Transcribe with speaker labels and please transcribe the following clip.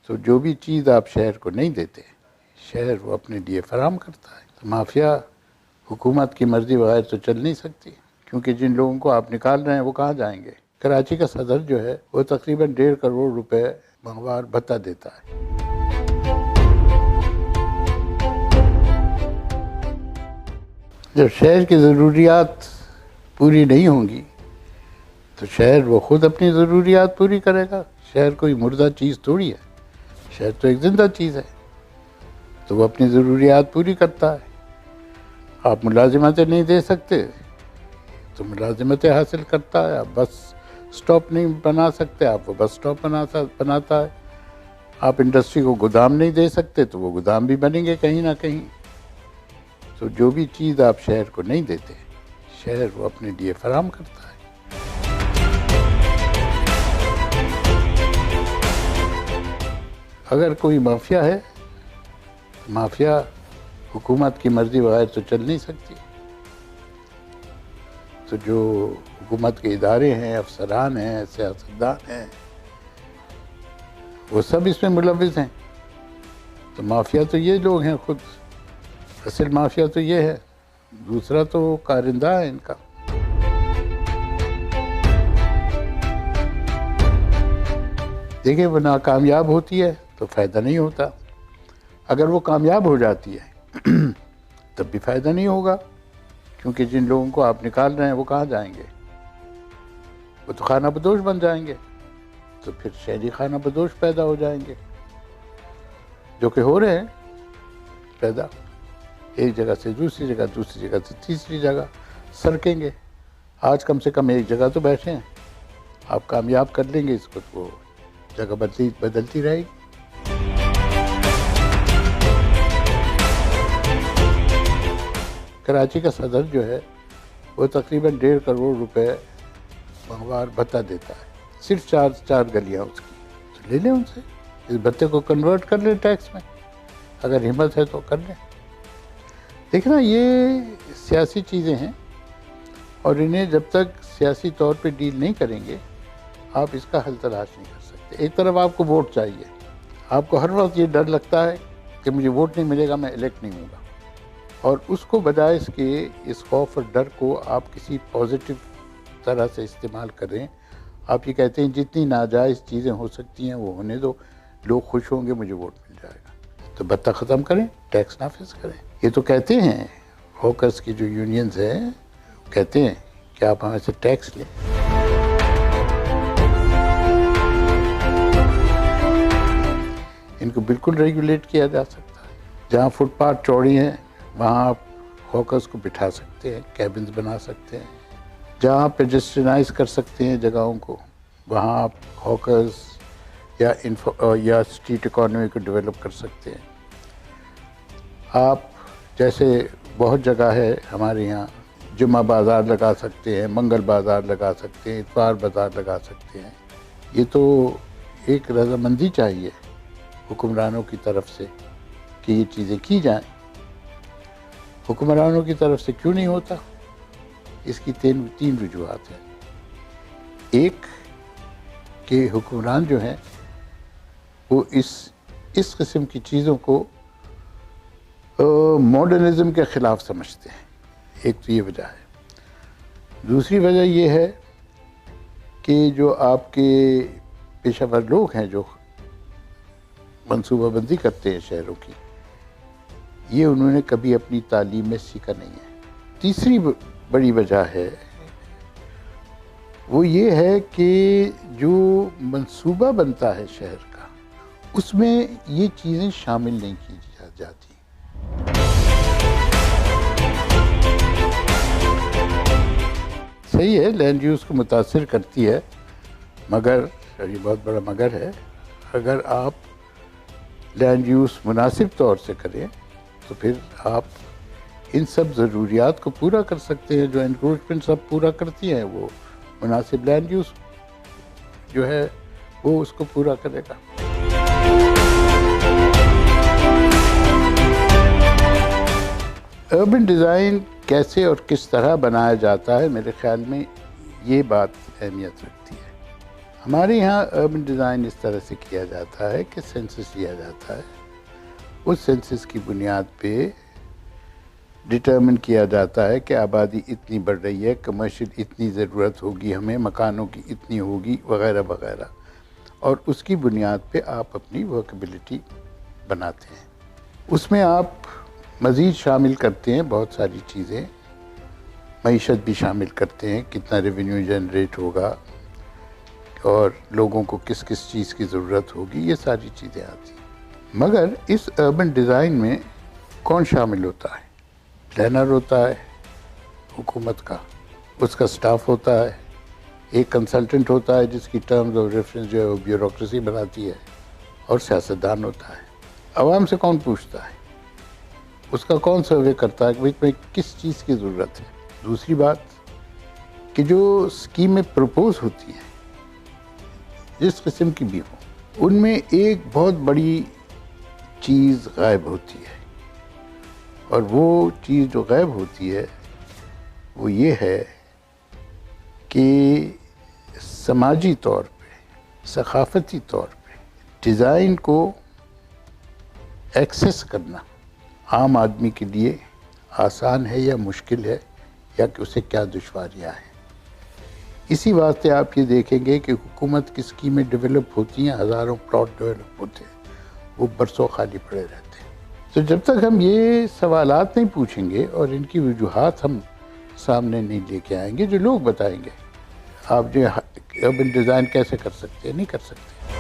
Speaker 1: تو جو بھی چیز آپ شہر کو نہیں دیتے شہر وہ اپنے لیے فراہم کرتا ہے. تو مافیا حکومت کی مرضی بغیر تو چل نہیں سکتی، کیونکہ جن لوگوں کو آپ نکال رہے ہیں وہ کہاں جائیں گے. کراچی کا صدر جو ہے وہ تقریباً 1.5 کروڑ روپے ماہوار بھتہ دیتا ہے. جب شہر کی ضروریات پوری نہیں ہوں گی تو شہر وہ خود اپنی ضروریات پوری کرے گا. شہر کوئی مردہ چیز تھوڑی ہے، شہر تو ایک زندہ چیز ہے، تو وہ اپنی ضروریات پوری کرتا ہے. آپ ملازمتیں نہیں دے سکتے تو ملازمتیں حاصل کرتا ہے. آپ بس سٹاپ نہیں بنا سکتے، آپ وہ بس سٹاپ بناتا ہے. آپ انڈسٹری کو گودام نہیں دے سکتے تو وہ گودام بھی بنیں گے کہیں نہ کہیں. تو جو بھی چیز آپ شہر کو نہیں دیتے شہر وہ اپنے لیے فراہم کرتا ہے. اگر کوئی مافیا ہے، مافیا حکومت کی مرضی بغیر تو چل نہیں سکتی. تو جو حکومت کے ادارے ہیں، افسران ہیں، سیاستدان ہیں، وہ سب اس میں ملوث ہیں. تو مافیا تو یہ لوگ ہیں خود، اصل مافیا تو یہ ہے، دوسرا تو کارندہ ہے ان کا. دیکھیں وہ ناکامیاب ہوتی ہے تو فائدہ نہیں ہوتا، اگر وہ کامیاب ہو جاتی ہے تب بھی فائدہ نہیں ہوگا، کیونکہ جن لوگوں کو آپ نکال رہے ہیں وہ کہاں جائیں گے؟ وہ تو خانہ بدوش بن جائیں گے. تو پھر شہری خانہ بدوش پیدا ہو جائیں گے، جو کہ ہو رہے ہیں پیدا. ایک جگہ سے دوسری جگہ، دوسری جگہ سے تیسری جگہ سرکیں گے. آج کم سے کم ایک جگہ تو بیٹھے ہیں. آپ کامیاب کر لیں گے اس کو تو وہ جگہ بدلتی رہے گی. کراچی کا صدر جو ہے وہ تقریباً 1.5 کروڑ روپے ماہوار بھتہ دیتا ہے. صرف چار گلیاں اس کی، تو لے لیں ان سے، اس بھتے کو کنورٹ کر لیں ٹیکس میں، اگر ہمت ہے تو کر لیں. دیکھنا یہ سیاسی چیزیں ہیں، اور انہیں جب تک سیاسی طور پہ ڈیل نہیں کریں گے آپ اس کا حل تلاش نہیں کر سکتے. ایک طرف آپ کو ووٹ چاہیے، آپ کو ہر وقت یہ ڈر لگتا ہے کہ مجھے ووٹ نہیں ملے گا، میں الیکٹ نہیں ہوں گا، اور اس کو بجائے اس کے اس خوف اور ڈر کو آپ کسی پازیٹیو طرح سے استعمال کریں. آپ یہ کہتے ہیں جتنی ناجائز چیزیں ہو سکتی ہیں وہ ہونے دو، لوگ خوش ہوں گے، مجھے ووٹ مل جائے گا. تو بھتہ ختم کریں، ٹیکس نافذ کریں. یہ تو کہتے ہیں ہوکرز کی جو یونینز ہیں کہتے ہیں کہ آپ ہمیں سے ٹیکس لیں. ان کو بالکل ریگولیٹ کیا جا سکتا ہے. جہاں فٹ پاتھ چوڑی ہیں وہاں آپ ہوکرز کو بٹھا سکتے ہیں، کیبنز بنا سکتے ہیں. جہاں پیڈسٹرینائز کر سکتے ہیں جگہوں کو وہاں آپ ہوکرز یا اسٹریٹ اکانومی کو ڈیولپ کر سکتے ہیں. آپ جیسے بہت جگہ ہے ہمارے یہاں، جمعہ بازار لگا سکتے ہیں، منگل بازار لگا سکتے ہیں، اتوار بازار لگا سکتے ہیں. یہ تو ایک رضامندی چاہیے حکمرانوں کی طرف سے کہ یہ چیزیں کی جائیں. حکمرانوں کی طرف سے کیوں نہیں ہوتا؟ اس کی تین وجوہات ہیں. ایک کہ حکمران جو ہیں وہ اس قسم کی چیزوں کو ماڈرنزم کے خلاف سمجھتے ہیں، ایک تو یہ وجہ ہے. دوسری وجہ یہ ہے کہ جو آپ کے پیشہ ور لوگ ہیں جو منصوبہ بندی کرتے ہیں شہروں کی، یہ انہوں نے کبھی اپنی تعلیم میں سیکھا نہیں ہے. تیسری بڑی وجہ ہے وہ یہ ہے کہ جو منصوبہ بنتا ہے شہر کا اس میں یہ چیزیں شامل نہیں کی جاتی. صحیح ہے لینڈ یوز کو متاثر کرتی ہے، مگر یہ بہت بڑا مگر ہے، اگر آپ لینڈ یوز مناسب طور سے کریں تو پھر آپ ان سب ضروریات کو پورا کر سکتے ہیں جو انکروچمنٹ سب پورا کرتی ہیں. وہ مناسب لینڈ یوز جو ہے وہ اس کو پورا کرے گا. اربن ڈیزائن کیسے اور کس طرح بنایا جاتا ہے، میرے خیال میں یہ بات اہمیت رکھتی ہے. ہمارے یہاں اربن ڈیزائن اس طرح سے کیا جاتا ہے کہ سینسس لیا جاتا ہے، اس سینسس کی بنیاد پہ ڈٹرمن کیا جاتا ہے کہ آبادی اتنی بڑھ رہی ہے، کمرشل اتنی ضرورت ہوگی، ہمیں مکانوں کی اتنی ہوگی وغیرہ وغیرہ، اور اس کی بنیاد پہ آپ اپنی ورکبلٹی بناتے ہیں۔ اس میں آپ مزید شامل کرتے ہیں بہت ساری چیزیں، معیشت بھی شامل کرتے ہیں، کتنا ریونیو جنریٹ ہوگا اور لوگوں کو کس کس چیز کی ضرورت ہوگی، یہ ساری چیزیں آتی ہیں۔ مگر اس اربن ڈیزائن میں کون شامل ہوتا ہے؟ پلانر ہوتا ہے حکومت کا، اس کا سٹاف ہوتا ہے، ایک کنسلٹنٹ ہوتا ہے جس کی ٹرمز اور ریفرنس جو ہے وہ بیوروکریسی بناتی ہے، اور سیاستدان ہوتا ہے۔ عوام سے کون پوچھتا ہے؟ اس کا کون سروے کرتا ہے کہ میں کس چیز کی ضرورت ہے؟ دوسری بات کہ جو اسکیمیں پروپوز ہوتی ہیں جس قسم کی بھی ہوں، ان میں ایک بہت بڑی چیز غائب ہوتی ہے، اور وہ چیز جو غائب ہوتی ہے وہ یہ ہے کہ سماجی طور پہ، ثقافتی طور پہ ڈیزائن کو ایکسیس کرنا عام آدمی کے لیے آسان ہے یا مشکل ہے، یا کہ اسے کیا دشواریاں ہیں۔ اسی واسطے آپ یہ دیکھیں گے کہ حکومت کی اسکیمیں ڈیولپ ہوتی ہیں، ہزاروں پلاٹ ڈیولپ ہوتے ہیں، وہ برسوں خالی پڑے رہتے ہیں۔ تو جب تک ہم یہ سوالات نہیں پوچھیں گے اور ان کی وجوہات ہم سامنے نہیں لے کے آئیں گے، جو لوگ بتائیں گے آپ جو اربن ڈیزائن کیسے کر سکتے ہیں، نہیں کر سکتے۔